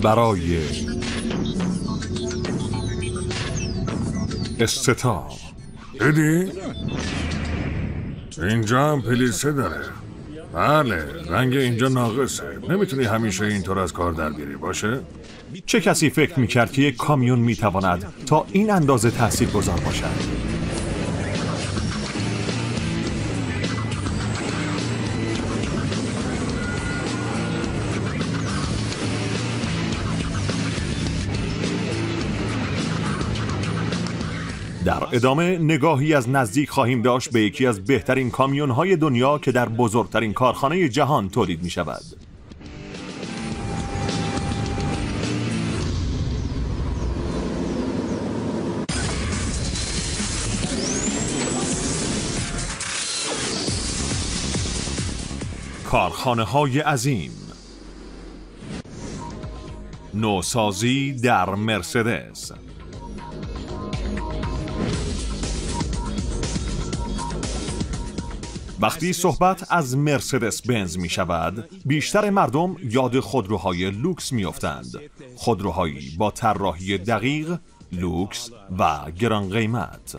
برای استتا. دیدی؟ اینجا هم پلیسه داره. بله، رنگ اینجا ناقصه. نمیتونی همیشه اینطور از کار در بیاری باشه؟ چه کسی فکر میکرد که یک کامیون میتواند تا این اندازه تاثیرگذار باشد؟ در ادامه نگاهی از نزدیک خواهیم داشت به یکی از بهترین کامیون‌های دنیا که در بزرگترین کارخانه جهان تولید می شود. کارخانه‌های عظیم. نوسازی در مرسدس. وقتی صحبت از مرسدس بنز می شود، بیشتر مردم یاد خودروهای لوکس می افتند. خودروهایی با طراحی دقیق، لوکس و گران قیمت.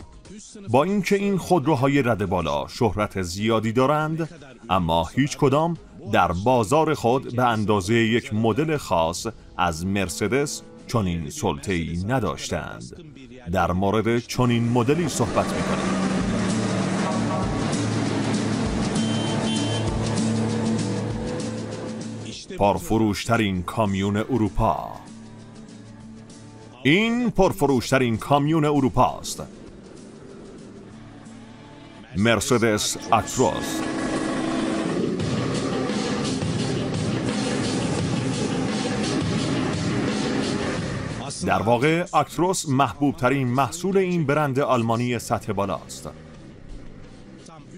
با اینکه این خودروهای رده بالا شهرت زیادی دارند، اما هیچ کدام در بازار خود به اندازه یک مدل خاص از مرسدس چنین سلطه‌ای نداشتند. در مورد چنین مدلی صحبت می کنیم. پرفروشترین کامیون اروپا. این پرفروشترین کامیون اروپا است. مرسدس اکتروس. در واقع اکتروس محبوب ترین محصول این برند آلمانی سطح بالا است.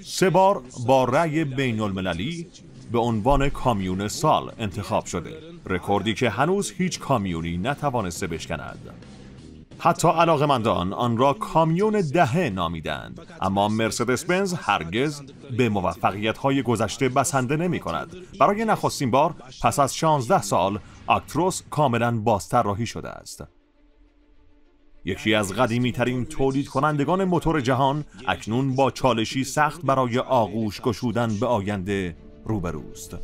3 بار با رأی بین المللی به عنوان کامیون سال انتخاب شده، رکوردی که هنوز هیچ کامیونی نتوانسته بشکند. حتی علاقه‌مندان آن را کامیون دهه نامیدند، اما مرسدس بنز هرگز به موفقیت‌های گذشته بسنده نمی‌کند. برای نخستین بار پس از 16 سال اکتروس کاملاً بازطراحی شده است. یکی از قدیمی‌ترین تولید کنندگان موتور جهان اکنون با چالشی سخت برای آغوش گشودن به آینده روبروست.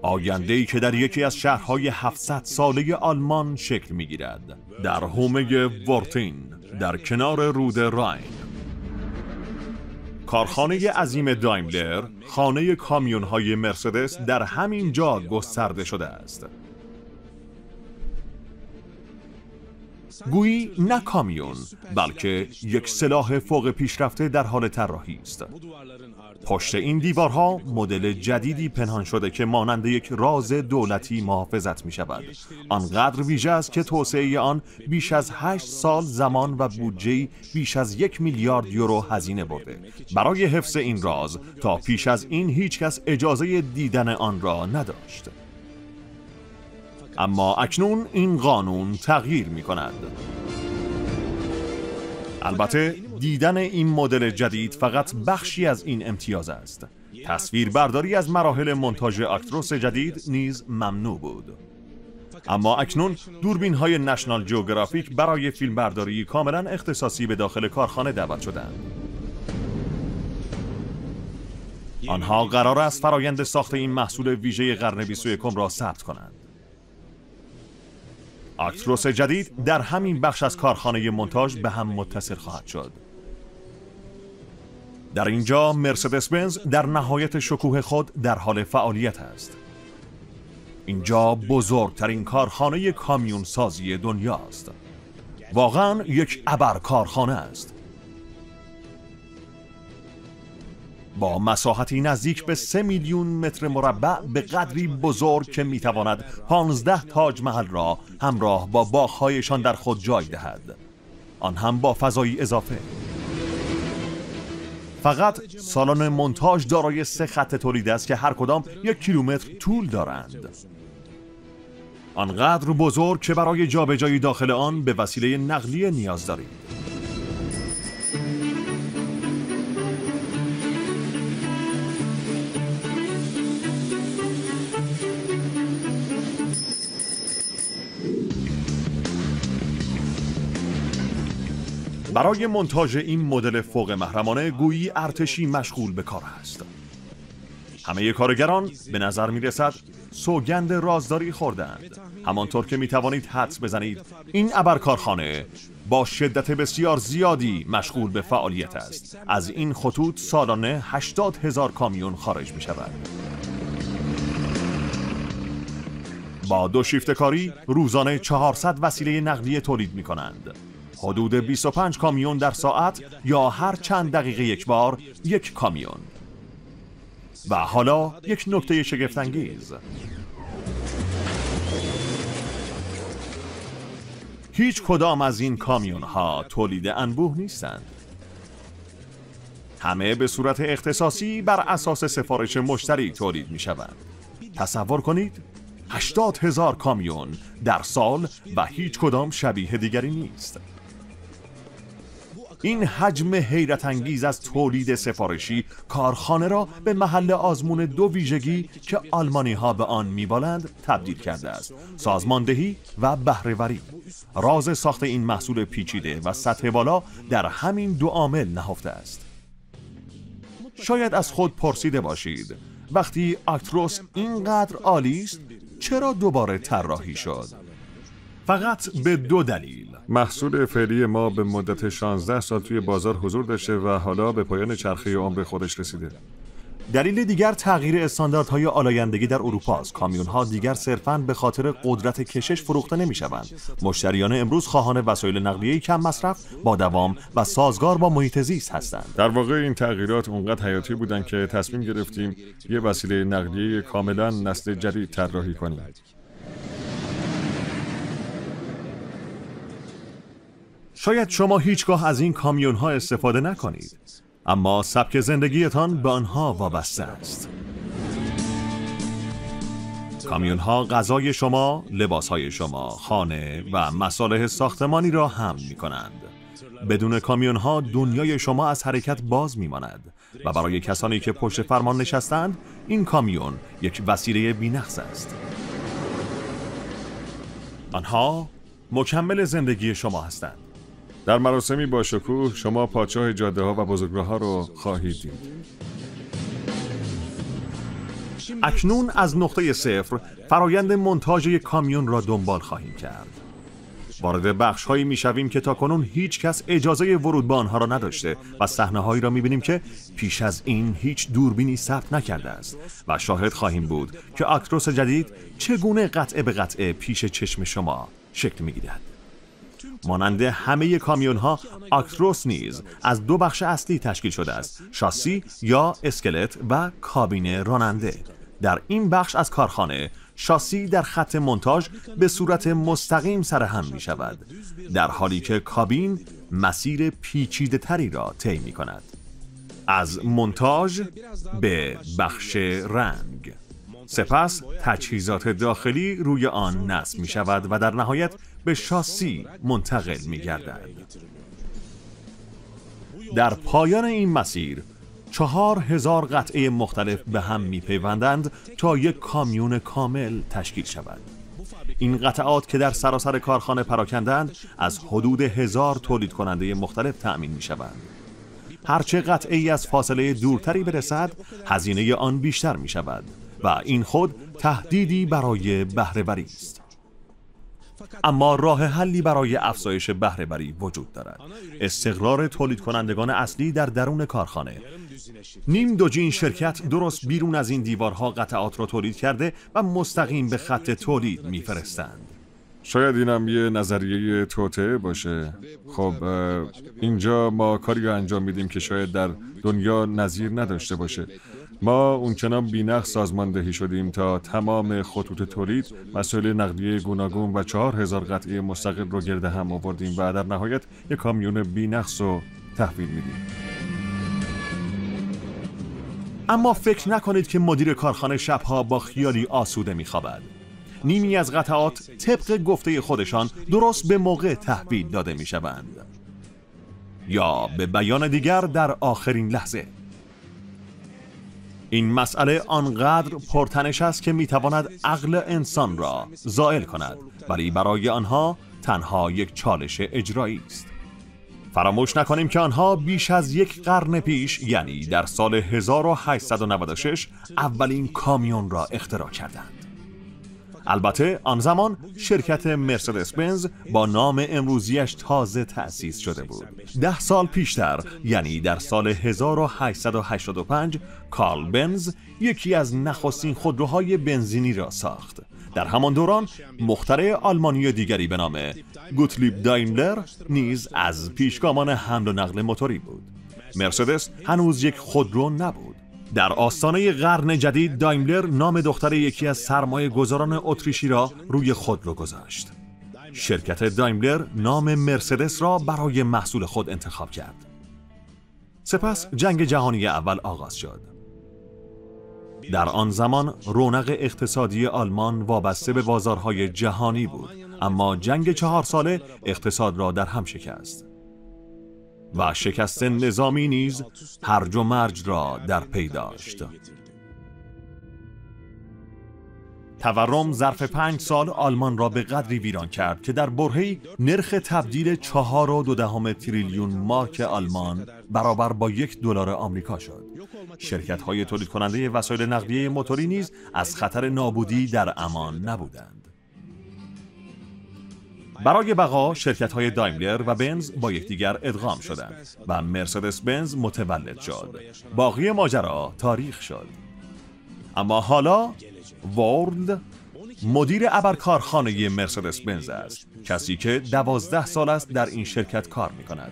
آینده‌ای که در یکی از شهرهای 700 ساله آلمان شکل می‌گیرد، در حومه ورتین در کنار رود راین. کارخانه عظیم دایملر، خانه کامیون‌های مرسدس، در همین جا گسترده شده است. گویی نه کامیون، بلکه یک سلاح فوق پیشرفته در حال طراحی است. پشت این دیوارها مدل جدیدی پنهان شده که مانند یک راز دولتی محافظت می شود. آنقدر ویژه است که توسعه آن بیش از 8 سال زمان و بودجه بیش از 1 میلیارد یورو هزینه برده. برای حفظ این راز تا پیش از این هیچ کس اجازه دیدن آن را نداشت. اما اکنون این قانون تغییر می کند. البته دیدن این مدل جدید فقط بخشی از این امتیاز است. تصویر برداری از مراحل مونتاژ اکتروس جدید نیز ممنوع بود. اما اکنون دوربین های نشنال جیوگرافیک برای فیلم برداری کاملا اختصاصی به داخل کارخانه دعوت شدند. آنها قرار است فرایند ساخت این محصول ویژه قرن 21 را ثبت کنند. اکتروس جدید در همین بخش از کارخانه مونتاژ به هم متصل خواهد شد. در اینجا مرسدس بنز در نهایت شکوه خود در حال فعالیت است. اینجا بزرگترین کارخانه کامیون سازی دنیاست. واقعا یک ابر کارخانه است. با مساحتی نزدیک به 3 میلیون متر مربع به قدری بزرگ که میتواند 15 تاج محل را همراه با باغ‌هایشان در خود جای دهد، آن هم با فضایی اضافه. فقط سالن مونتاژ دارای 3 خط تولید است که هر کدام 1 کیلومتر طول دارند. آنقدر بزرگ که برای جابجایی داخل آن به وسیله نقلیه نیاز دارید. برای مونتاژ این مدل فوق محرمانه گویی ارتشی مشغول به کار است. همه کارگران به نظر می رسد سوگند رازداری خوردند. همانطور که می توانید حدس بزنید این ابرکارخانه با شدت بسیار زیادی مشغول به فعالیت است. از این خطوط سالانه 80,000 کامیون خارج می شود. با 2 شیفت کاری روزانه 400 وسیله نقلیه تولید می کنند. حدود 25 کامیون در ساعت یا هر چند دقیقه یک بار یک کامیون. و حالا یک نکته شگفت‌انگیز. هیچ کدام از این کامیون ها تولید انبوه نیستند. همه به صورت اختصاصی بر اساس سفارش مشتری تولید می شوند. تصور کنید 80,000 کامیون در سال و هیچ کدام شبیه دیگری نیست. این حجم حیرت انگیز از تولید سفارشی کارخانه را به محل آزمون 2 ویژگی که آلمانی ها به آن میبالند تبدیل کرده است: سازماندهی و بهره‌وری. راز ساخت این محصول پیچیده و سطح بالا در همین 2 عامل نهفته است. شاید از خود پرسیده باشید وقتی آکتروس اینقدر عالی است چرا دوباره طراحی شد؟ فقط به 2 دلیل. محصول فعلی ما به مدت 16 سال توی بازار حضور داشته و حالا به پایان چرخه عمر خودش رسیده. دلیل دیگر تغییر استانداردهای آلایندگی در اروپا است. کامیون‌ها دیگر صرفاً به خاطر قدرت کشش فروخته نمی‌شوند. مشتریان امروز خواهان وسایل نقلیه کم مصرف، با دوام و سازگار با محیط زیست هستند. در واقع این تغییرات اونقدر حیاتی بودن که تصمیم گرفتیم یه وسیله نقلیه کاملاً نسل جدید طراحی کنیم. شاید شما هیچگاه از این کامیون‌ها استفاده نکنید، اما سبک زندگیتان به آنها وابسته است. کامیون‌ها غذای شما، لباس‌های شما، خانه و مصالح ساختمانی را حمل می‌کنند. بدون کامیون‌ها دنیای شما از حرکت باز می‌ماند و برای کسانی که پشت فرمان نشستند، این کامیون یک وسیله بی‌نقص است. آنها مکمل زندگی شما هستند. در مراسمی با شکوه شما پادشاه جاده ها و بزرگراه‌ها رو خواهید دید. اکنون از نقطه صفر فرایند مونتاژ یک کامیون را دنبال خواهیم کرد. وارد بخش‌هایی می‌شویم که تاکنون هیچ کس اجازه ورود به آنها را نداشته و صحنه‌هایی را می‌بینیم که پیش از این هیچ دوربینی ثبت نکرده است و شاهد خواهیم بود که آکتروس جدید چگونه قطعه به قطعه پیش چشم شما شکل می‌گیرد. مانند همه کامیون‌ها، آکتروس نیز از 2 بخش اصلی تشکیل شده است: شاسی یا اسکلت و کابین راننده. در این بخش از کارخانه، شاسی در خط مونتاژ به صورت مستقیم سرهم می شود، در حالی که کابین مسیر پیچیده تری را طی می کند. از مونتاژ به بخش رنگ، سپس تجهیزات داخلی روی آن نصب می شود و در نهایت به شاسی منتقل می گردد. در پایان این مسیر 4,000 قطعه مختلف به هم می پیوندند تا یک کامیون کامل تشکیل شود. این قطعات که در سراسر کارخانه پراکندند از حدود 1000 تولید کننده مختلف تأمین می شوند. هرچه قطعه ای از فاصله دورتری برسد، هزینه آن بیشتر می شود و این خود تهدیدی برای بهره‌وری است. اما راه حلی برای افزایش بهره‌وری وجود دارد: استقرار تولید کنندگان اصلی در درون کارخانه. نیم دوجین شرکت درست بیرون از این دیوارها قطعات را تولید کرده و مستقیم به خط تولید میفرستند. شاید اینم یه نظریه توطئه باشه. خب اینجا ما کاری رو انجام میدیم که شاید در دنیا نظیر نداشته باشه. ما اونچنان بی‌نقص سازماندهی شدیم تا تمام خطوط تولید، مسائل نقلیه گوناگون و 4,000 قطعه مستقل رو گرد هم آوردیم و در نهایت یک کامیون بی‌نقص رو تحویل میدیم. اما فکر نکنید که مدیر کارخانه شبها با خیالی آسوده میخوابد. نیمی از قطعات طبق گفته خودشان درست به موقع تحویل داده میشوند، یا به بیان دیگر در آخرین لحظه. این مسئله آنقدر پرتنش است که میتواند عقل انسان را زائل کند، ولی برای آنها تنها یک چالش اجرایی است. فراموش نکنیم که آنها بیش از یک قرن پیش، یعنی در سال 1896 اولین کامیون را اختراع کردند. البته آن زمان شرکت مرسدس بنز با نام امروزیش تازه تأسیس شده بود. 10 سال پیشتر، یعنی در سال 1885، کارل بنز یکی از نخستین خودروهای بنزینی را ساخت. در همان دوران مخترع آلمانی دیگری به نام گوتلیب دایملر نیز از پیشگامان حمل و نقل موتوری بود. مرسدس هنوز یک خودرو نبود. در آستانه قرن جدید دایملر نام دختر یکی از سرمایه‌گذاران اتریشی را روی خودرو گذاشت. شرکت دایملر نام مرسدس را برای محصول خود انتخاب کرد. سپس جنگ جهانی اول آغاز شد. در آن زمان رونق اقتصادی آلمان وابسته به بازارهای جهانی بود، اما جنگ 4 ساله اقتصاد را در هم شکست و شکست نظامی نیز هرج و مرج را در پی داشت. تورم ظرف 5 سال آلمان را به قدری ویران کرد که در برهه‌ای نرخ تبدیل 4.2 تریلیون مارک آلمان برابر با $1 آمریکا شد. شرکت‌های تولید کننده وسایل نقلیه موتوری نیز از خطر نابودی در امان نبودند. برای بقا شرکت‌های دایملر و بنز با یکدیگر ادغام شدند و مرسدس بنز متولد شد. باقی ماجرا تاریخ شد. اما حالا وارلد مدیر ابرکارخانه مرسدس بنز است، کسی که 12 سال است در این شرکت کار می‌کند.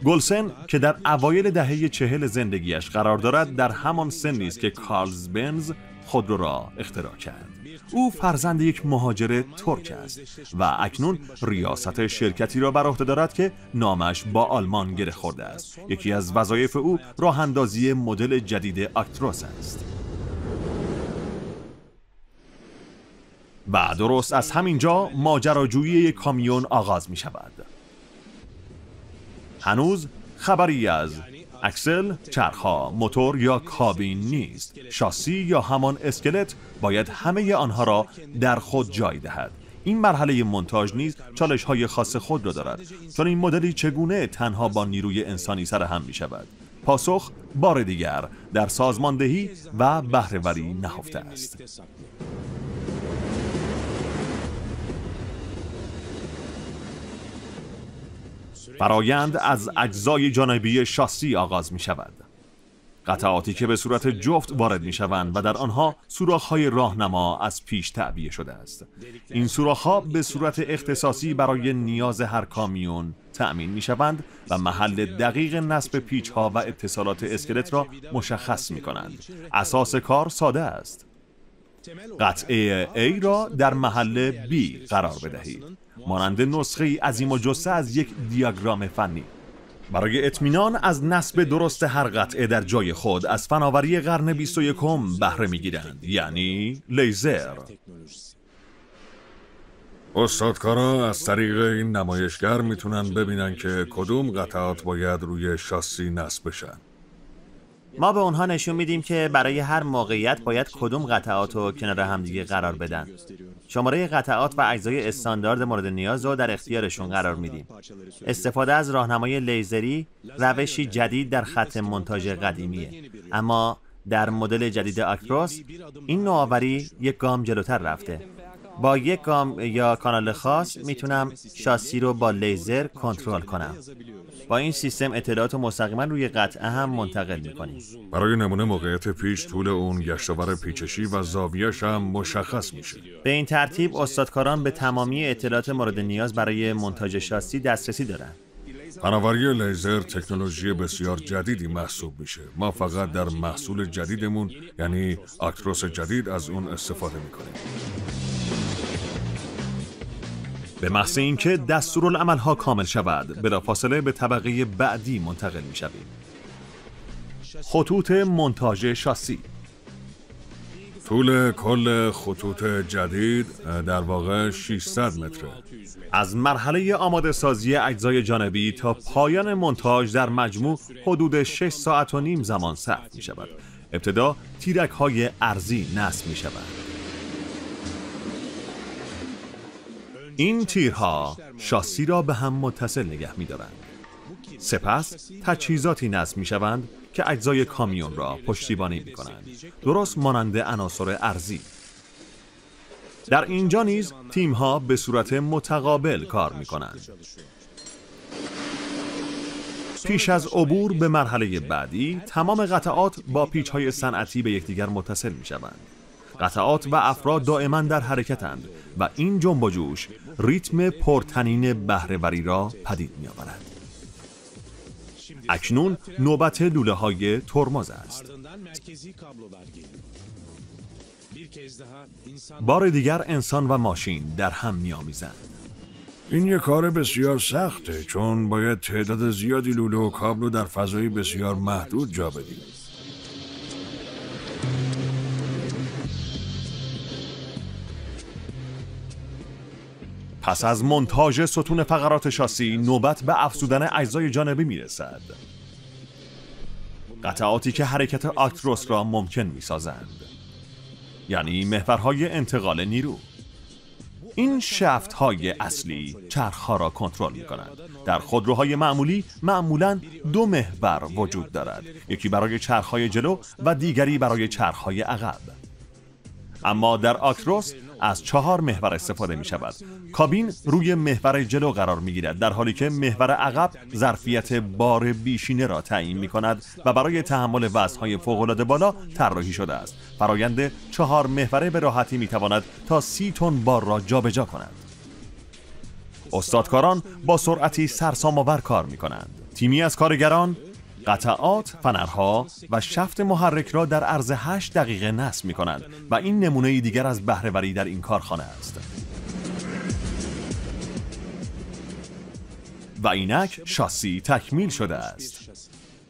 گلسن که در اوایل دهه 40 زندگیش قرار دارد، در همان سنی است که کارل بنز خودرو را اختراع کرد. او فرزند یک مهاجر ترک است و اکنون ریاست شرکتی را بر عهده دارد که نامش با آلمان گره خورده است. یکی از وظایف او راه اندازی مدل جدید اکتروس است. و درست از همینجا ماجراجویی یک کامیون آغاز می شود. هنوز خبری از اکسل، چرخها، موتور یا کابین نیست. شاسی یا همان اسکلت باید همه آنها را در خود جای دهد. این مرحله مونتاژ نیز چالش‌های خاص خود را دارد، چون این مدلی چگونه تنها با نیروی انسانی سرهم می شود. پاسخ بار دیگر در سازماندهی و بهره‌وری نهفته است. فرایند از اجزای جانبی شاسی آغاز می شود. قطعاتی که به صورت جفت وارد می شوند و در آنها سوراخ‌های راهنما از پیش تعبیه شده است. این سوراخ‌ها به صورت اختصاصی برای نیاز هر کامیون تأمین می شوند و محل دقیق نصب پیچ‌ها و اتصالات اسکلت را مشخص می کنند. اساس کار ساده است. قطعه A را در محل B قرار بدهید، مانند نسخه‌ای عظیم و جثه از یک دیاگرام فنی. برای اطمینان از نصب درست هر قطعه در جای خود از فناوری قرن 21 بهره می‌گیرند، یعنی لیزر. استادکارا از طریق این نمایشگر میتونن ببینن که کدوم قطعات باید روی شاسی نصب بشن. ما به اونها نشون میدیم که برای هر موقعیت باید کدوم قطعات رو کنار همدیگه قرار بدن. شماره قطعات و اجزای استاندارد مورد نیاز رو در اختیارشون قرار میدیم. استفاده از راهنمای لیزری روشی جدید در خط مونتاژ قدیمیه، اما در مدل جدید اکتروس این نوآوری یک گام جلوتر رفته. با یک گام یا کانال خاص میتونم شاسی رو با لیزر کنترل کنم. با این سیستم اطلاعات رو مستقیما روی قطعه هم منتقل میکنیم. برای نمونه موقعیت پیچ، طول اون، گشتاور پیچشی و زاویه‌اش هم مشخص میشه. به این ترتیب استادکاران به تمامی اطلاعات مورد نیاز برای مونتاژ شاسی دسترسی دارن. فناوری لیزر تکنولوژی بسیار جدیدی محسوب میشه. ما فقط در محصول جدیدمون، یعنی اکتروس جدید، از اون استفاده میکنیم. به محض اینکه دستورالعمل‌ها کامل شود، بلافاصله به طبقه بعدی منتقل می‌شویم. خطوط مونتاژ شاسی. طول کل خطوط جدید در واقع 600 متره. از مرحله آماده سازی اجزای جانبی تا پایان مونتاژ در مجموع حدود 6 ساعت و نیم زمان صرف می‌شود. ابتدا تیرک‌های عرضی نصب می‌شوند. این تیرها شاسی را به هم متصل نگه می‌دارند. سپس تجهیزاتی نصب می‌شوند که اجزای کامیون را پشتیبانی می‌کنند، درست مانند عناصر ارضی. در اینجا نیز تیم‌ها به صورت متقابل کار می‌کنند. پیش از عبور به مرحله بعدی، تمام قطعات با پیچ‌های صنعتی به یکدیگر متصل می‌شوند. قطعات و افراد دائما در حرکتند و این جنب و جوش ریتم پرطنین بهره‌وری را پدید می‌آورد. اکنون نوبت لوله‌های ترمز است. بار دیگر انسان و ماشین در هم می‌آمیزند. این یک کار بسیار سخته، چون باید تعداد زیادی لوله و کابل در فضای بسیار محدود جا بدیم. پس از مونتاژ ستون فقرات شاسی، نوبت به افزودن اجزای جانبی میرسد. قطعاتی که حرکت آکتروس را ممکن میسازند، یعنی محورهای انتقال نیرو. این شافت های اصلی چرخها را کنترل می کنند. در خودروهای معمولی معمولاً دو محور وجود دارد، یکی برای چرخهای جلو و دیگری برای چرخهای عقب. اما در آکتروس از 4 محور استفاده می شود. کابین روی محور جلو قرار می گیرد، در حالی که محور عقب ظرفیت بار بیشینه را تعیین می کند و برای تحمل وزن‌های فوق‌العاده بالا طراحی شده است. فرایند 4 محوره به راحتی می تواند تا 30 تن بار را جابجا کند. استادکاران با سرعتی سرسام‌آور کار می کنند. تیمی از کارگران قطعات، فنرها و شفت محرک را در عرض 8 دقیقه نصب می کنند و این نمونه دیگر از بهره‌وری در این کارخانه است. و اینک شاسی تکمیل شده است.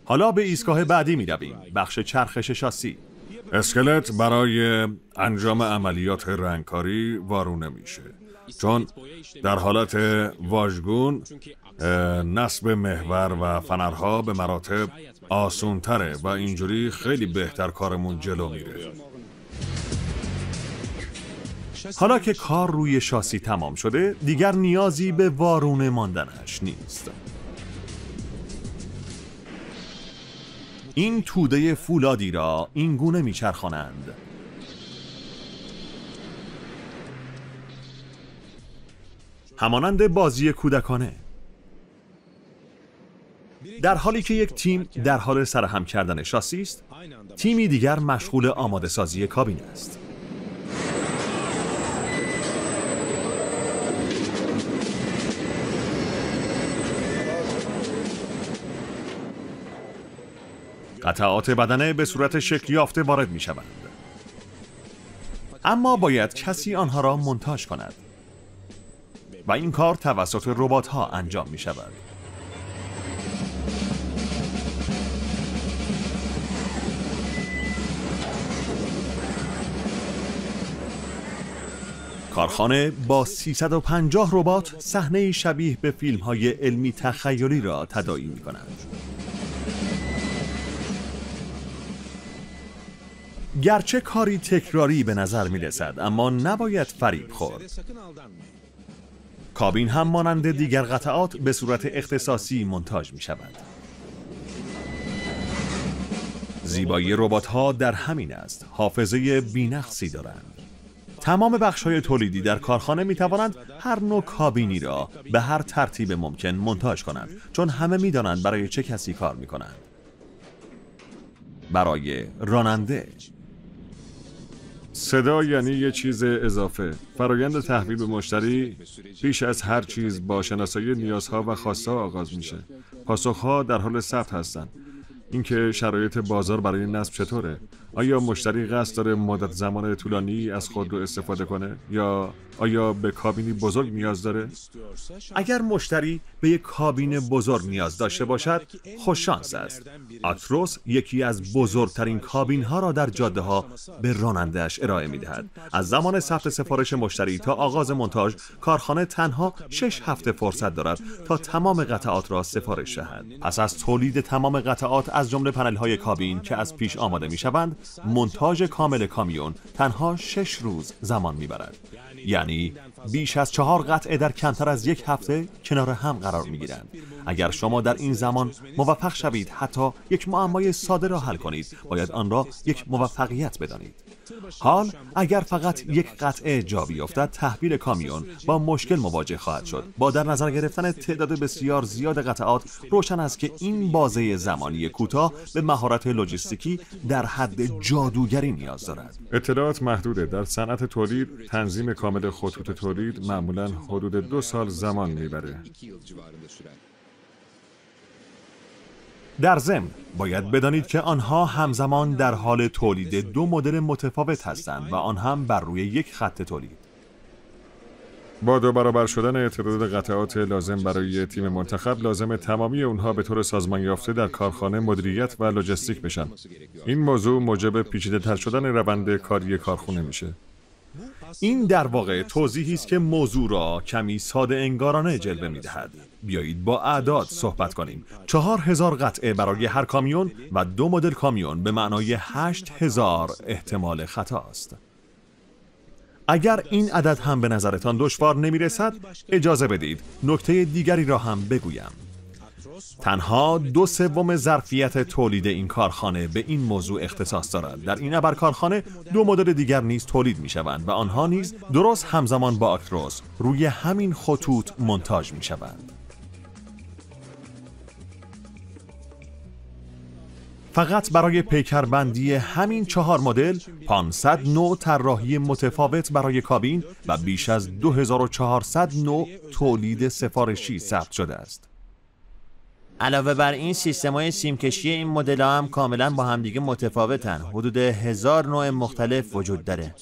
حالا به ایستگاه بعدی می رویم، بخش چرخش شاسی. اسکلت برای انجام عملیات رنگکاری وارونه میشه، چون در حالت واژگون نصب محور و فنرها به مراتب آسون تره و اینجوری خیلی بهتر کارمون جلو میره. حالا که کار روی شاسی تمام شده، دیگر نیازی به وارونه ماندنش نیست. این توده فولادی را این گونه میچرخانند. همانند بازی کودکانه. در حالی که یک تیم در حال سرهم کردن شاسی است، تیمی دیگر مشغول آماده سازی کابین است. قطعات بدنه به صورت شکل یافته وارد می شوند. اما باید کسی آنها را مونتاژ کند و این کار توسط ربات‌ها انجام می شود. کارخانه با 350 ربات صحنه شبیه به فیلم‌های علمی تخیلی را تداعی می‌کنند. گرچه کاری تکراری به نظر می‌رسد، اما نباید فریب خورد. کابین هم مانند دیگر قطعات به صورت اختصاصی مونتاژ می‌شود. زیبایی ربات‌ها در همین است، حافظه بی‌نقصی دارند. تمام بخش‌های تولیدی در کارخانه می‌توانند هر نوع کابینی را به هر ترتیب ممکن مونتاژ کنند، چون همه می‌دانند برای چه کسی کار می‌کنند. برای راننده. صدا یعنی یه چیز اضافه. فرایند تحویل به مشتری پیش از هر چیز با شناسایی نیازها و خواسته‌ها آغاز میشه. پاسخها در حال ثبت هستند. اینکه شرایط بازار برای نصب چطوره؟ آیا مشتری قصد داره مدت زمان طولانی از خودرو استفاده کنه یا آیا به کابینی بزرگ نیاز داره؟ اگر مشتری به یک کابین بزرگ نیاز داشته باشد، خوش شانس است. آکتروس یکی از بزرگترین کابین ها را در جاده ها به راننده‌اش ارائه می‌دهد. از زمان ثبت سفارش مشتری تا آغاز مونتاژ، کارخانه تنها 6 هفته فرصت دارد تا تمام قطعات را سفارش دهد. پس از تولید تمام قطعات از جمله پنل‌های کابین که از پیش آماده می‌شوند، مونتاژ کامل کامیون تنها 6 روز زمان می‌برد. یعنی بیش از 4 قطعه در کمتر از 1 هفته کنار هم قرار می‌گیرند. اگر شما در این زمان موفق شوید حتی یک معمای ساده را حل کنید، باید آن را یک موفقیت بدانید. حال اگر فقط یک قطعه جا بیفتد، تحویل کامیون با مشکل مواجه خواهد شد. با در نظر گرفتن تعداد بسیار زیاد قطعات، روشن است که این بازه زمانی کوتاه به مهارت لوجستیکی در حد جادوگری نیاز دارد. اطلاعات محدوده. در صنعت تولید، تنظیم کامل خطوط تولید معمولاً حدود 2 سال زمان میبره. در ضمن باید بدانید که آنها همزمان در حال تولید 2 مدل متفاوت هستند و آن هم بر روی یک خط تولید. با 2 برابر شدن تعداد قطعات لازم برای تیم منتخب، لازم تمامی اونها به طور سازمان یافته در کارخانه مدیریت و لوجستیک بشن. این موضوع موجب پیچیده‌تر شدن روند کاری کارخانه میشه. این در واقع توضیحی است که موضوع را کمی ساده انگارانه جلوه می‌دهد. بیایید با اعداد صحبت کنیم. 4000 قطعه برای هر کامیون و 2 مدل کامیون به معنای 8000 احتمال خطا است. اگر این عدد هم به نظرتان دشوار نمی‌رسد، اجازه بدید نکته دیگری را هم بگویم. تنها 2/3 ظرفیت تولید این کارخانه به این موضوع اختصاص دارد. در این ابر کارخانه 2 مدل دیگر نیز تولید می‌شوند و آنها نیز درست همزمان با آکتروس روی همین خطوط مونتاژ می‌شوند. فقط برای پیکربندی همین 4 مدل 500 نوع طراحی متفاوت برای کابین و بیش از 2400 نوع تولید سفارشی ثبت شده است. علاوه بر این، سیستم‌های سیمکشی این مدل‌ها هم کاملا با همدیگه متفاوتن. حدود 1000 نوع مختلف وجود داره.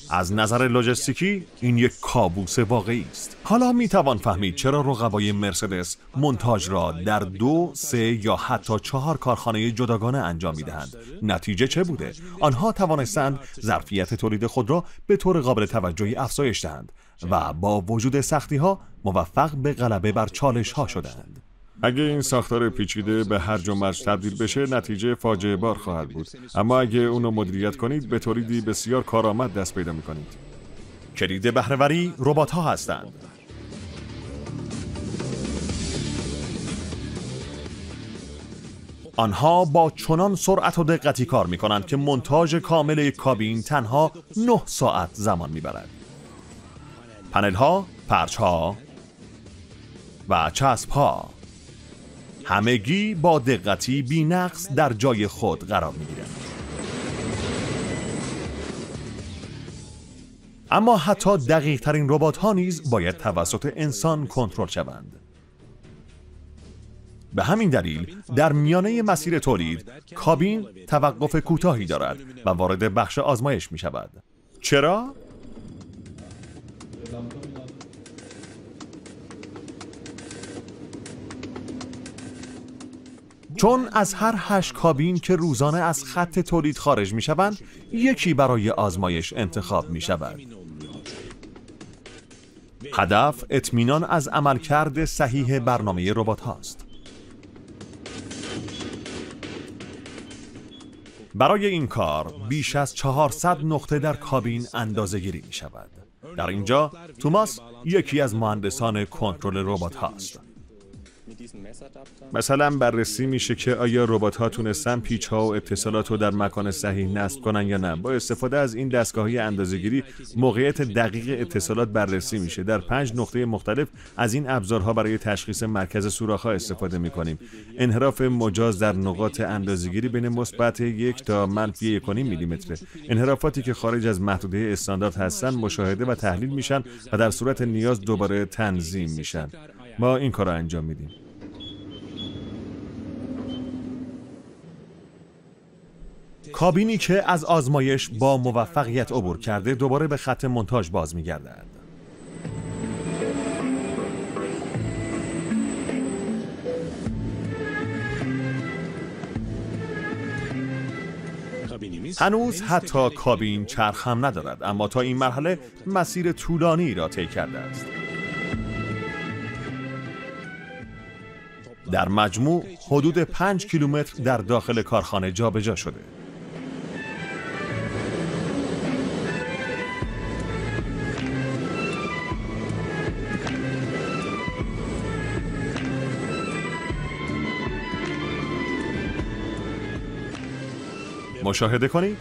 از نظر لوجستیکی این یک کابوس واقعی است. حالا می توان فهمید چرا رقبای مرسدس مونتاژ را در 2، 3 یا حتی 4 کارخانه جداگانه انجام می دهند. نتیجه چه بوده؟ آنها توانستند ظرفیت تولید خود را به طور قابل توجهی افزایش دهند و با وجود سختی ها موفق به غلبه بر چالش ها شدند. اگه این ساختار پیچیده به هرج و مرج تبدیل بشه، نتیجه فاجعه بار خواهد بود. اما اگه اونو مدیریت کنید، به تولیدی بسیار کارآمد دست پیدا می‌کنید. کلید بهره‌وری ربات‌ها هستند. آنها با چنان سرعت و دقتی کار می‌کنند که مونتاژ کامل یک کابین تنها 9 ساعت زمان می‌برد. پنل‌ها، پرچ‌ها و چسب‌ها همگی با دقتی بی‌نقص در جای خود قرار می‌گیرند. اما حتی دقیق‌ترین ربات‌ها نیز باید توسط انسان کنترل شوند. به همین دلیل در میانه مسیر تولید کابین توقف کوتاهی دارد و وارد بخش آزمایش می‌شود. چرا؟ چون از هر 8 کابین که روزانه از خط تولید خارج می‌شوند، یکی برای آزمایش انتخاب می‌شود. هدف اطمینان از عملکرد صحیح برنامه ربات هاست. برای این کار بیش از 400 نقطه در کابین اندازه‌گیری می‌شود. در اینجا توماس یکی از مهندسان کنترل ربات هاست. مثلا بررسی میشه که آیا ربات‌ها تونستن پیچ‌ها و اتصالات رو در مکان صحیح نصب کنن یا نه. با استفاده از این دستگاه‌های اندازه‌گیری موقعیت دقیق اتصالات بررسی میشه. در 5 نقطه مختلف از این ابزارها برای تشخیص مرکز سوراخ‌ها استفاده می‌کنیم. انحراف مجاز در نقاط اندازه‌گیری بین مثبت 1 تا منفی 1.5 میلیمتره. انحرافاتی که خارج از محدوده استاندارد هستن مشاهده و تحلیل میشن و در صورت نیاز دوباره تنظیم میشن. ما این کار رو انجام میدیم. کابینی که از آزمایش با موفقیت عبور کرده دوباره به خط مونتاژ باز می‌گردد. هنوز حتی کابین چرخ هم ندارد، اما تا این مرحله مسیر طولانی را طی کرده است. در مجموع حدود 5 کیلومتر در داخل کارخانه جابجا شده. مشاهده کنید.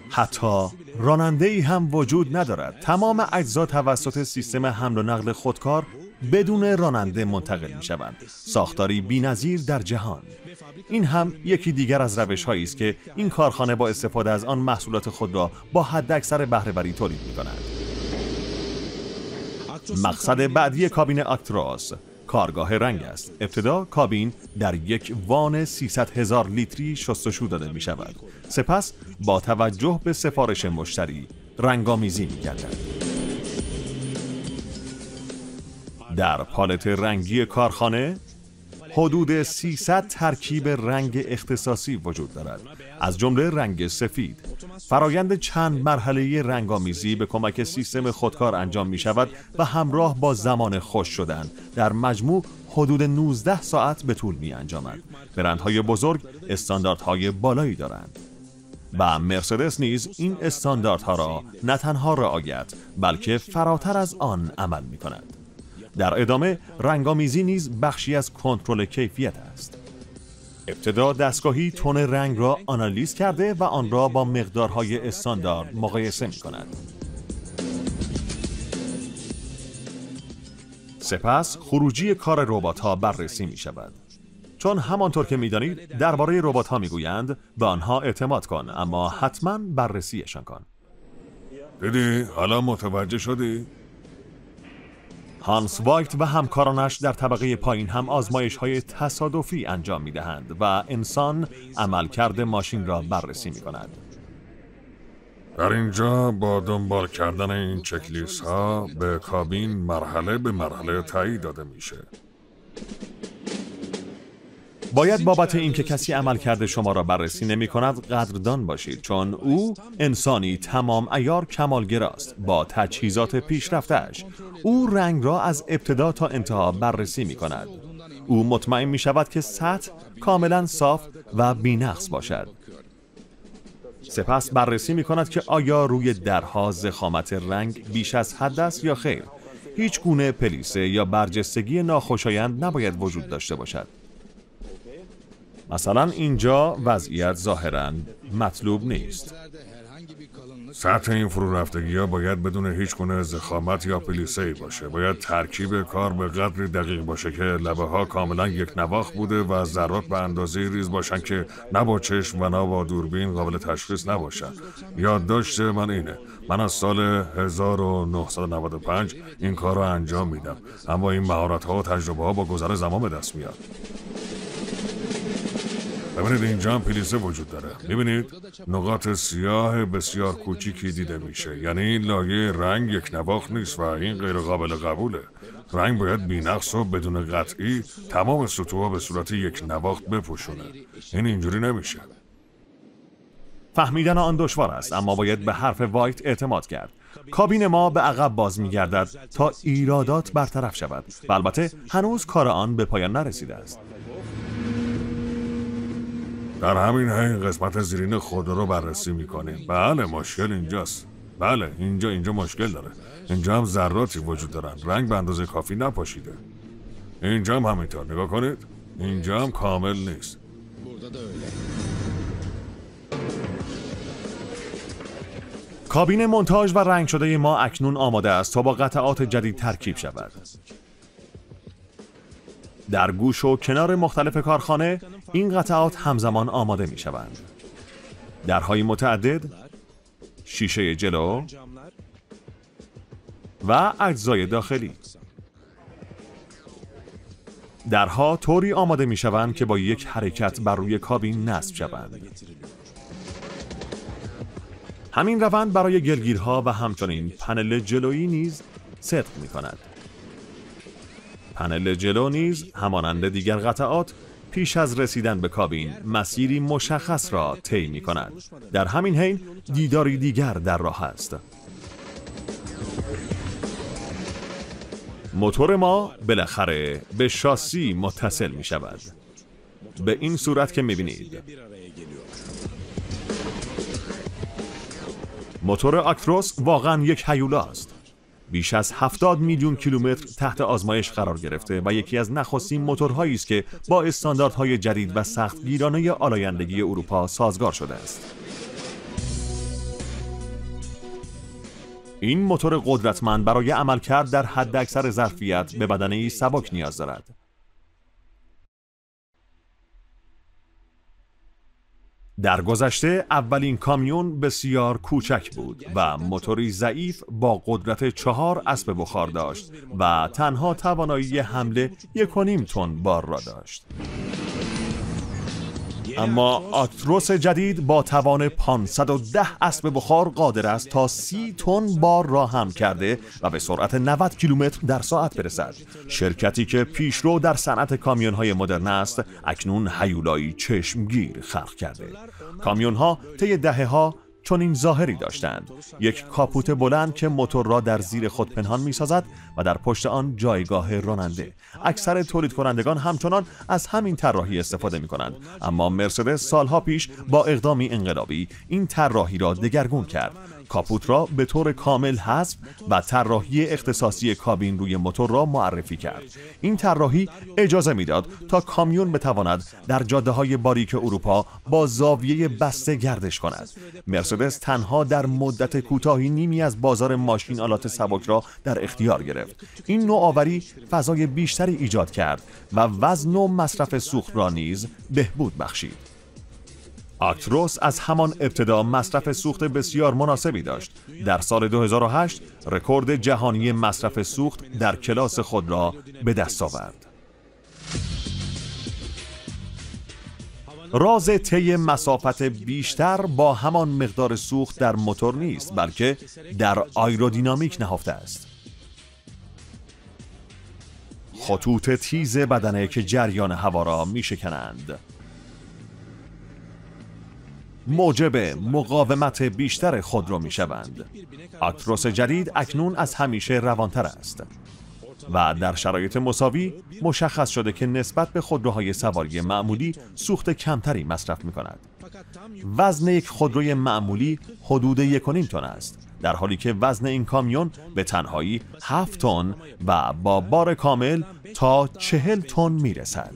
حتی راننده‌ای هم وجود ندارد. تمام اجزا توسط سیستم حمل و نقل خودکار بدون راننده منتقل می شوند. ساختاری بی‌نظیر در جهان. این هم یکی دیگر از روش‌هایی است که این کارخانه با استفاده از آن محصولات خود را با حداکثر بهره‌وری تولید می‌کند. مقصد بعدی کابین آکتروس کارگاه رنگ است. ابتدا کابین در یک وان 300,000 لیتری شستشو داده می شود. سپس با توجه به سفارش مشتری رنگامیزی می گردد. در پالت رنگی کارخانه حدود 300 ترکیب رنگ اختصاصی وجود دارد، از جمله رنگ سفید. فرایند چند مرحله‌ای رنگامیزی به کمک سیستم خودکار انجام می شود و همراه با زمان خشک شدن در مجموع حدود 19 ساعت به طول می انجامد. برندهای بزرگ استانداردهای بالایی دارند و مرسدس نیز این استانداردها را نه تنها رعایت بلکه فراتر از آن عمل می کند. در ادامه رنگامیزی نیز بخشی از کنترل کیفیت است. ابتدا دستگاهی تون رنگ را آنالیز کرده و آن را با مقدارهای استاندارد مقایسه می کند. سپس خروجی کار ربات‌ها بررسی می شود. چون همانطور که می دانید درباره ربات‌ها می گویند به آنها اعتماد کن، اما حتما بررسیشان کن. دیدی؟ حالا متوجه شدی؟ هانس وایت و همکارانش در طبقه پایین هم آزمایش‌های تصادفی انجام می‌دهند و انسان عملکرد ماشین را بررسی می‌کند. در اینجا با دنبال کردن این چکلیست ها به کابین مرحله به مرحله تایید داده میشه. باید بابت اینکه کسی عملکرد شما را بررسی نمی کند قدردان باشید، چون او انسانی تمام عیار کمالگراست با تجهیزات پیشرفته‌اش. او رنگ را از ابتدا تا انتها بررسی می کند. او مطمئن می شود که سطح کاملا صاف و بی‌نقص باشد. سپس بررسی می کند که آیا روی درها ضخامت رنگ بیش از حد است یا خیر. هیچ گونه پلیسه یا برجستگی ناخوشایند نباید وجود داشته باشد. مثلا اینجا وضعیت ظاهراً مطلوب نیست. سطح این فرو رفتگی ها باید بدون هیچ گونه ضخامت یا پلیسه‌ای باشه. باید ترکیب کار به قدری دقیق باشه که لبه ها کاملا یک نواخت بوده و ذرات به اندازه ریز باشن که نه با چشم و نه با دوربین قابل تشخیص نباشن. یادداشت من اینه. من از سال 1995 این کار رو انجام میدم، اما این مهارت ها و تجربه ها با گذر زمان به دست میاد. ببینید اینجا هم پلیسه وجود داره. میبینید نقاط سیاه بسیار کوچیکی دیده میشه، یعنی لایه رنگ یک نواخت نیست و این غیر قابل قبوله. رنگ باید بی‌نقص و بدون قطعی تمام سطوح به صورت یک نواخت بپوشونه. این اینجوری نمیشه. فهمیدن آن دشوار است، اما باید به حرف وایت اعتماد کرد. کابین ما به عقب باز میگردد تا ایرادات برطرف شود و البته هنوز کار آن به پایان نرسیده است. در همین حین قسمت زیرین خودرو رو بررسی میکنیم. بله مشکل اینجاست. بله اینجا مشکل داره. اینجا هم ذراتی وجود دارن. رنگ به اندازه کافی نپاشیده. اینجا هم همینطور. نگاه کنید. اینجا هم کامل نیست. کابین مونتاژ و رنگ شده ما اکنون آماده است تا با قطعات جدید ترکیب شود. در گوش و کنار مختلف کارخانه این قطعات همزمان آماده می شوند. درهای متعدد، شیشه جلو و اجزای داخلی. درها طوری آماده می شوند که با یک حرکت بر روی کابین نصب شوند. همین روند برای گلگیرها و همچنین پنل جلویی نیز صدق می کند. پنل جلو نیز همانند دیگر قطعات پیش از رسیدن به کابین مسیری مشخص را طی می کند. در همین حین دیداری دیگر در راه است. موتور ما بالاخره به شاسی متصل می شود. به این صورت که می بینید. موتور آکتروس واقعا یک هیولا است. بیش از 70 میلیون کیلومتر تحت آزمایش قرار گرفته و یکی از نخستین موتورهایی است که با استانداردهای جدید و سختگیرانه آلایندگی اروپا سازگار شده است. این موتور قدرتمند برای عملکرد در حداکثر ظرفیت به بدنه‌ای سبک نیاز دارد. در گذشته اولین کامیون بسیار کوچک بود و موتوری ضعیف با قدرت 4 اسب بخار داشت و تنها توانایی حمل 1.5 تن بار را داشت. اما آکتروس جدید با توان 510 اسب بخار قادر است تا 30 تن بار را حمل کرده و به سرعت 90 کیلومتر در ساعت برسد. شرکتی که پیشرو در صنعت کامیون‌های مدرن است، اکنون هیولایی چشمگیر خلق کرده. کامیون‌ها طی دهه‌ها چنین ظاهری داشتند: یک کاپوت بلند که موتور را در زیر خود پنهان می‌سازد و در پشت آن جایگاه راننده. اکثر تولید کنندگان همچنان از همین طراحی استفاده می‌کنند، اما مرسدس سالها پیش با اقدامی انقلابی این طراحی را دگرگون کرد. کاپوت را به طور کامل حذف و طراحی اختصاصی کابین روی موتور را معرفی کرد. این طراحی اجازه میداد تا کامیون بتواند در جاده‌های باریک اروپا با زاویه بسته گردش کند. مرسدس تنها در مدت کوتاهی نیمی از بازار ماشین آلات سبک را در اختیار گرفت. این نوآوری فضای بیشتری ایجاد کرد و وزن و مصرف سوخت را نیز بهبود بخشید. آکتروس از همان ابتدا مصرف سوخت بسیار مناسبی داشت. در سال 2008 رکورد جهانی مصرف سوخت در کلاس خود را به دست آورد. راز طی مسافت بیشتر با همان مقدار سوخت در موتور نیست، بلکه در آیرودینامیک نهفته است. خطوط تیز بدنه که جریان هوا را می‌شکنند موجب مقاومت بیشتر خودرو می‌شوند. آکتروس جدید اکنون از همیشه روانتر است و در شرایط مساوی مشخص شده که نسبت به خودروهای سواری معمولی سوخت کمتری مصرف می‌کند. وزن یک خودروی معمولی حدود 1.5 تن است، در حالی که وزن این کامیون به تنهایی 7 تن و با بار کامل تا 40 تن می‌رسد.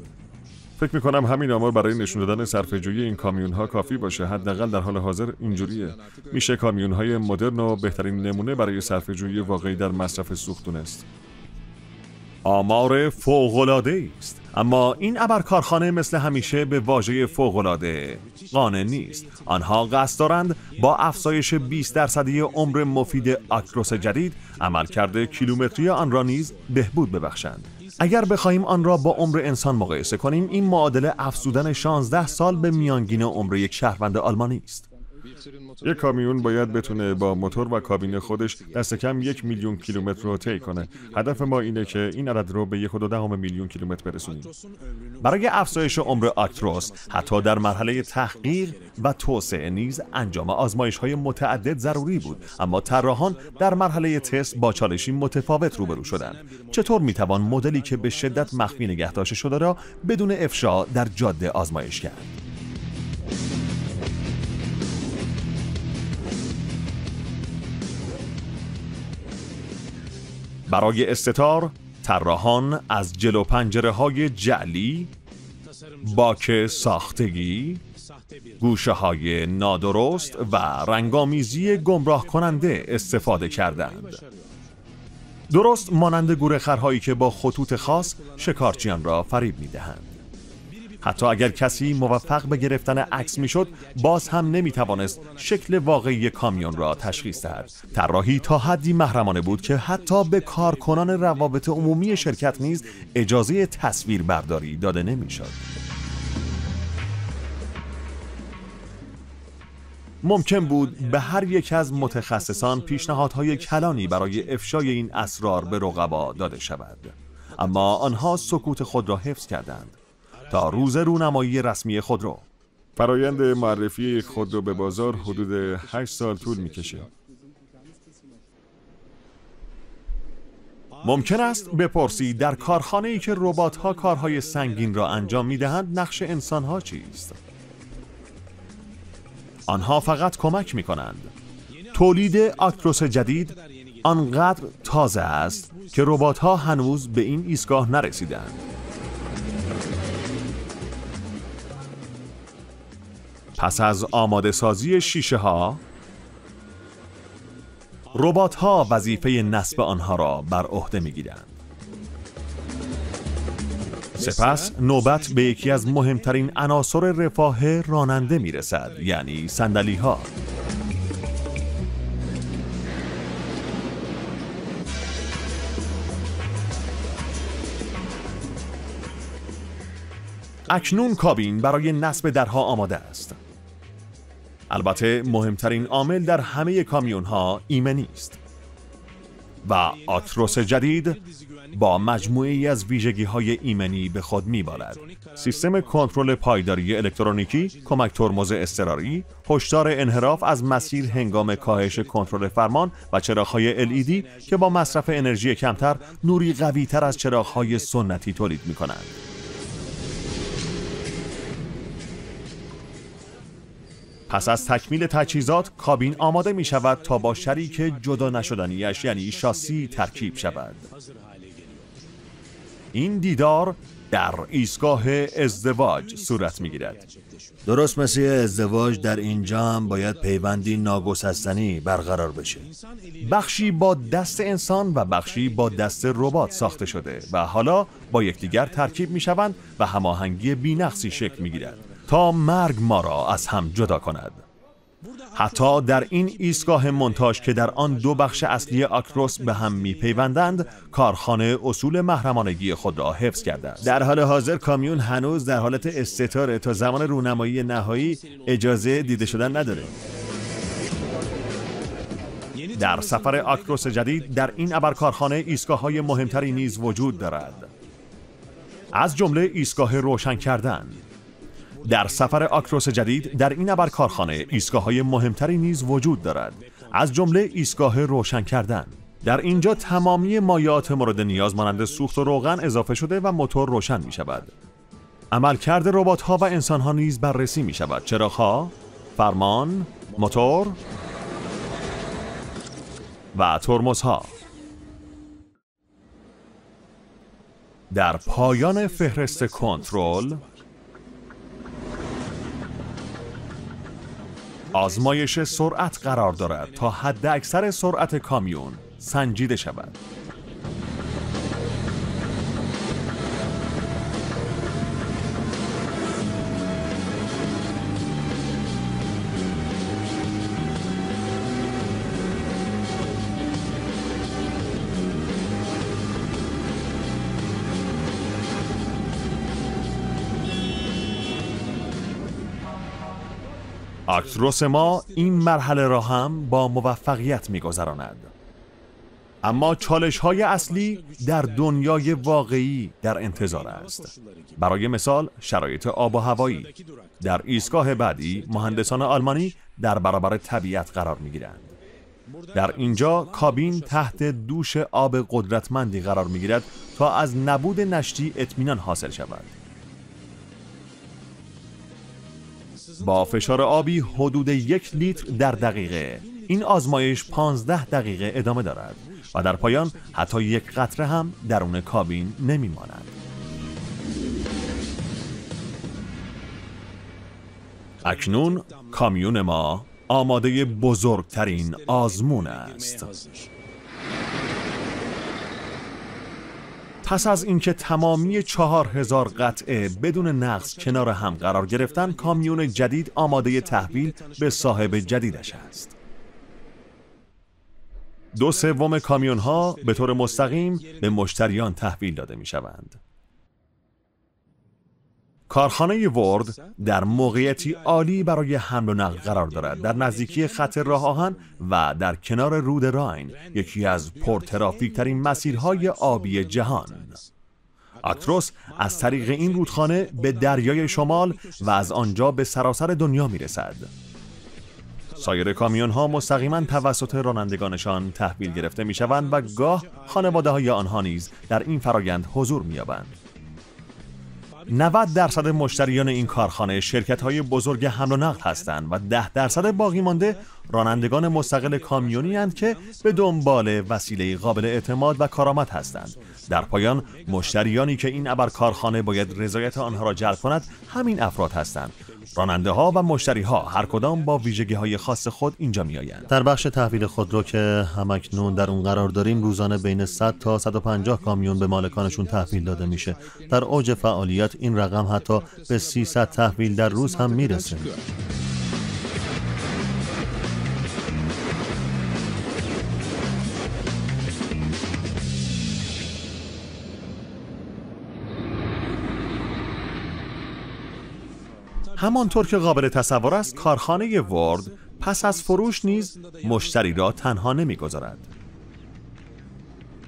فکر میکنم همین آمار برای نشون دادن صرفه‌جویی این کامیون‌ها کافی باشه. حداقل در حال حاضر اینجوریه. میشه کامیون‌های مدرن و بهترین نمونه برای صرفه‌جویی واقعی در مصرف سوخت دونست. آمار فوق‌العاده است، اما این ابرکارخانه مثل همیشه به واژه فوق‌العاده قانع نیست. آنها قصد دارند با افزایش 20% عمر مفید آکتروس جدید عملکرد کیلومتری آن را نیز بهبود ببخشند. اگر بخواهیم آن را با عمر انسان مقایسه کنیم، این معادل افزودن 16 سال به میانگین عمر یک شهروند آلمانی است. یک کامیون باید بتونه با موتور و کابین خودش دست کم 1 میلیون کیلومتر رو طی کنه. هدف ما اینه که این عدد رو به 1.2 میلیون کیلومتر برسونیم. برای افزایش عمر آکتروس حتی در مرحله تحقیق و توسعه نیز انجام آزمایش‌های متعدد ضروری بود، اما طراحان در مرحله تست با چالشی متفاوت روبرو شدند. چطور میتوان مدلی که به شدت مخفی نگه داشته شده را بدون افشا در جاده آزمایش کرد؟ برای استتار، طراحان از جلو پنجره‌های جعلی، باک ساختگی، گوشه‌های نادرست و رنگامیزی گمراه کننده استفاده کردند. درست مانند گورخرهایی که با خطوط خاص شکارچیان را فریب می‌دهند. حتی اگر کسی موفق به گرفتن عکس میشد، باز هم نمیتوانست شکل واقعی کامیون را تشخیص دهد. طراحی تا حدی محرمانه بود که حتی به کارکنان روابط عمومی شرکت نیز اجازه تصویر برداری داده نمیشد. ممکن بود به هر یک از متخصصان پیشنهادهای کلانی برای افشای این اسرار به رقبا داده شود، اما آنها سکوت خود را حفظ کردند تا روز رونمایی رسمی خودرو. فرایند معرفی یک خودرو به بازار حدود 8 سال طول میکشه. ممکن است بپرسی در کارخانه‌ای که ربات‌ها کارهای سنگین را انجام می‌دهند نقش انسان‌ها چیست؟ آنها فقط کمک می‌کنند. تولید آکتروس جدید آنقدر تازه است که ربات‌ها هنوز به این ایستگاه نرسیدند. پس از آماده سازی شیشه ها، ربات‌ها وظیفه نصب آنها را بر عهده می‌گیرند. سپس نوبت به یکی از مهمترین عناصر رفاه راننده می‌رسد، یعنی صندلی‌ها. اکنون کابین برای نصب درها آماده است. البته مهمترین عامل در همه کامیون‌ها ایمنی است و آکتروس جدید با مجموعه‌ای از ویژگی‌های ایمنی به خود می‌بالد. سیستم کنترل پایداری الکترونیکی، کمک ترمز اضطراری، هشدار انحراف از مسیر هنگام کاهش کنترل فرمان و چراغ‌های LED که با مصرف انرژی کمتر نوری قوی‌تر از چراغ‌های سنتی تولید می‌کنند. پس از تکمیل تجهیزات، کابین آماده می شود تا با شریک جدا نشدنیش یعنی شاسی ترکیب شود. این دیدار در ایستگاه ازدواج صورت می گیرد. درست مثل ازدواج در اینجا هم باید پیوندی ناگسستنی برقرار بشه. بخشی با دست انسان و بخشی با دست ربات ساخته شده و حالا با یکدیگر ترکیب می شوند و هماهنگی بی‌نقصی شکل می گیرد تا مرگ ما را از هم جدا کند. حتی در این ایستگاه مونتاژ که در آن دو بخش اصلی آکروس به هم می‌پیوندند، کارخانه اصول محرمانگی خود را حفظ کرده است. در حال حاضر کامیون هنوز در حالت استتاره تا زمان رونمایی نهایی اجازه دیده شدن نداره. در سفر آکروس جدید در این ابرکارخانه ایستگاه‌های مهمتری نیز وجود دارد، از جمله ایستگاه روشن کردن. در سفر آکروس جدید در این ابرکارخانه ایستگاه‌های مهمتری نیز وجود دارد، از جمله ایستگاه روشن کردن. در اینجا تمامی مایعات مورد نیاز مانند سوخت و روغن اضافه شده و موتور روشن می شود. عملکرد ربات‌ها و انسان‌ها نیز بررسی می شود. چراغ‌ها، فرمان، موتور و ترمزها. در پایان فهرست کنترل، آزمایش سرعت قرار دارد تا حد اکثر سرعت کامیون سنجیده شود. آکتروس ما این مرحله را هم با موفقیت می‌گذراند. اما چالش‌های اصلی در دنیای واقعی در انتظار است. برای مثال شرایط آب و هوایی. در ایستگاه بعدی مهندسان آلمانی در برابر طبیعت قرار می‌گیرند. در اینجا کابین تحت دوش آب قدرتمندی قرار می‌گیرد تا از نبود نشتی اطمینان حاصل شود. با فشار آبی حدود 1 لیتر در دقیقه این آزمایش 15 دقیقه ادامه دارد و در پایان حتی 1 قطره هم درون کابین نمیماند. اکنون کامیون ما آماده بزرگترین آزمون است. پس از اینکه تمامی 4000 قطعه بدون نقص کنار هم قرار گرفتن، کامیون جدید آماده تحویل به صاحب جدیدش است. 2/3 کامیون ها به طور مستقیم به مشتریان تحویل داده می شوند. کارخانه ورد در موقعیتی عالی برای حمل و نقل قرار دارد، در نزدیکی خط راه آهن و در کنار رود راین، یکی از پرترافیک ترین مسیرهای آبی جهان. آکتروس از طریق این رودخانه به دریای شمال و از آنجا به سراسر دنیا می رسد. سایر کامیون ها مستقیما توسط رانندگانشان تحویل گرفته می شوند و گاه خانواده های آنها نیز در این فرایند حضور می یابند. 90% مشتریان این کارخانه شرکت‌های بزرگ حمل و نقل هستند و 10% باقی مانده رانندگان مستقل کامیونی اند که به دنبال وسیله قابل اعتماد و کارآمد هستند. در پایان مشتریانی که این ابر کارخانه باید رضایت آنها را جلب کند همین افراد هستند. راننده ها و مشتری ها هر کدام با ویژگی های خاص خود اینجا می آیند. در بخش تحویل خودرو که همکنون در اون قرار داریم روزانه بین 100 تا 150 کامیون به مالکانشون تحویل داده میشه. در اوج فعالیت این رقم حتی به 300 تحویل در روز هم میرسه. همانطور که قابل تصور است کارخانه ورد پس از فروش نیز مشتری را تنها نمی‌گذارد.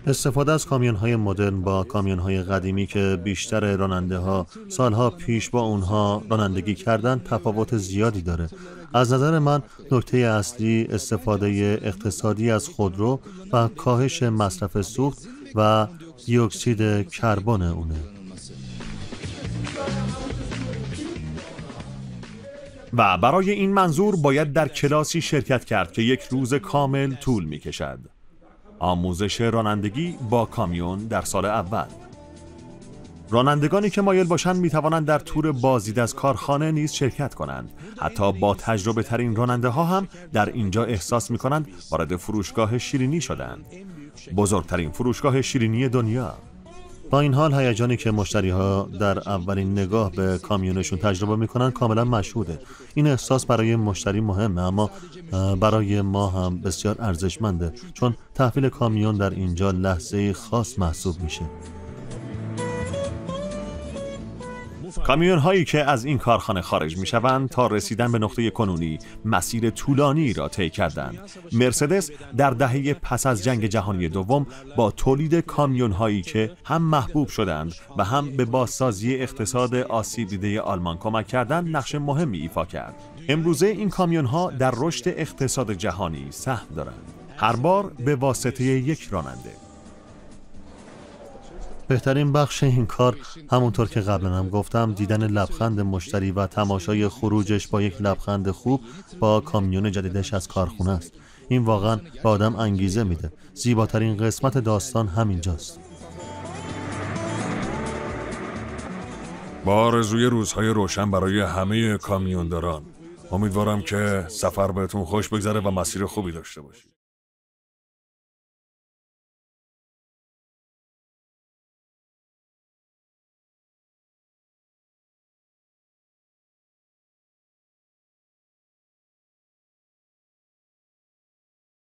استفاده از کامیون‌های مدرن با کامیون‌های قدیمی که بیشتر راننده‌ها سالها پیش با اونها رانندگی کردن تفاوت زیادی داره. از نظر من نکته اصلی استفاده اقتصادی از خودرو و کاهش مصرف سوخت و دی اکسید کربن اونه. و برای این منظور باید در کلاسی شرکت کرد که 1 روز کامل طول می کشد. آموزش رانندگی با کامیون در سال اول. رانندگانی که مایل باشند می توانند در تور بازدید از کارخانه نیز شرکت کنند. حتی با تجربه ترین راننده ها هم در اینجا احساس می کنند وارد فروشگاه شیرینی شدند. بزرگترین فروشگاه شیرینی دنیا. با این حال هیجانی که مشتری‌ها در اولین نگاه به کامیونشون تجربه می‌کنن کاملا مشهوده. این احساس برای مشتری مهمه اما برای ما هم بسیار ارزشمنده چون تحویل کامیون در اینجا لحظه خاص محسوب میشه. کامیون هایی که از این کارخانه خارج می شوند تا رسیدن به نقطه کنونی مسیر طولانی را طی کردند. مرسدس در دهه پس از جنگ جهانی دوم با تولید کامیون هایی که هم محبوب شدند و هم به بازسازی اقتصاد آسیب دیده آلمان کمک کردند نقش مهمی ایفا کرد. امروزه این کامیون ها در رشد اقتصاد جهانی سهم دارند. هر بار به واسطه یک راننده. بهترین بخش این کار همونطور که قبلا هم گفتم دیدن لبخند مشتری و تماشای خروجش با یک لبخند خوب با کامیون جدیدش از کارخونه است. این واقعا به آدم انگیزه میده. زیباترین قسمت داستان همینجاست. با آرزوی روزهای روشن برای همه کامیونداران. امیدوارم که سفر بهتون خوش بگذره و مسیر خوبی داشته باشید.